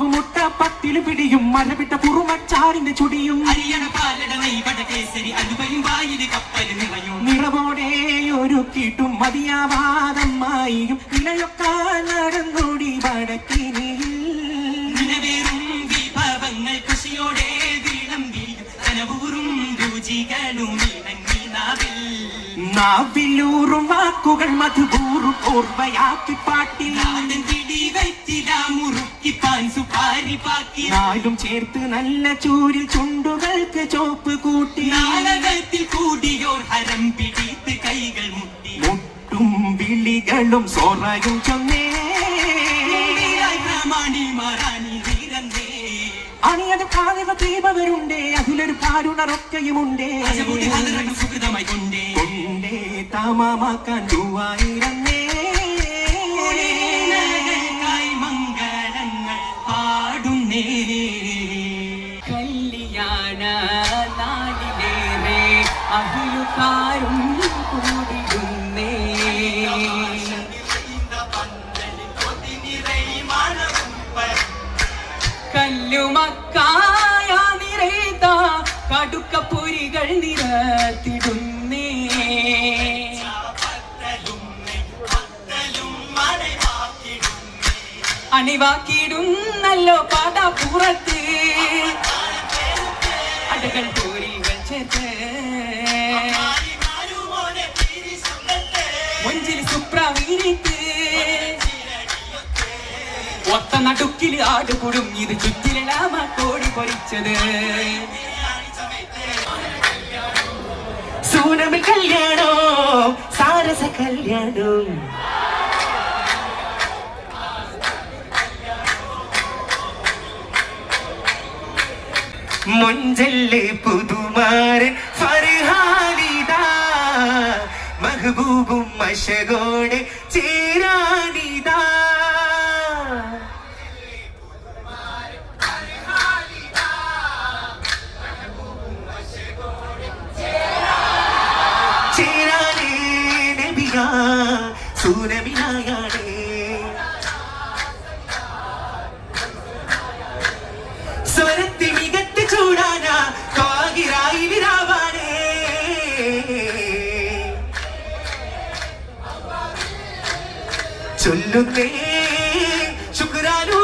അപ്പവും മുട്ട പത്തിലും പിടിയും മരവിട്ട പുറുമച്ചാറിന്റെ ചുടിയും നിറവോടെ ഒരുക്കിട്ടും മതിയാവാതമ്മായിയും നിലയൊക്കെ നടന്നോടി വടക്കിനിയിൽ വിഭവങ്ങൾ കൃഷിയോടെ വിളമ്പിയും കനവൂറും രുചികളും നാവിലൂറും വാക്കുകൾ മധുപൂറും ഓർവയാക്കി പാട്ടിൽ നാലും ചേർത്ത് നല്ല ചൂരിൽ ചുണ്ടുകൾക്ക് ചോപ്പ് കൂട്ടി നാടകത്തിൽ കൂടിയോർ ഹരം പിടിത്ത് കൈകൾ മുട്ടി മുട്ടും വിളികളും സോറയും ചൊന്നേ അണിയത് കാലിക ദീപവരുണ്ടേ അതിലൊരു പാരുണറൊക്കെയുമുണ്ടേ സുഹൃതമായി കൊണ്ടേ താമമാക്കാൻ ചൊവ്വായിരന്നേ മംഗളങ്ങൾ പാടുന്നേ കല്യാണ നാളിലേറെ അഹിലുകാരും കൂടിടുന്നേ കല്ലുമക്കായ നിറേത കടുക്കപ്പൊരികൾ നിറത്തിടുന്നേ അണിവാക്കിയിടുന്നല്ലോ പാടാപ്പുറത്ത് അടകൾ പൂരികൾ ചേർത്ത് മുഞ്ചിൽ സുപ്രവീരിത്ത് ഒത്ത നടുക്കില് ആടുകൂടും ഇത് ചുറ്റിലാമ കോടി പൊരിച്ചത് സൂനമി കല്യാണോ സാരസ കല്യാണം മുഞ്ചല് പുതുമാരൻ ഫർഹാനിദാ മഹബൂബും മശകോടെ ചേരാനിദാ ചേരാനേ നബിയാ സൂനമിനായാണേ സ്വരത്തി മികത്ത് ചൂടാനാ കാകിരായി വിരാവാനേ ചൊല്ലുന്നേ ശുക്രാനൂ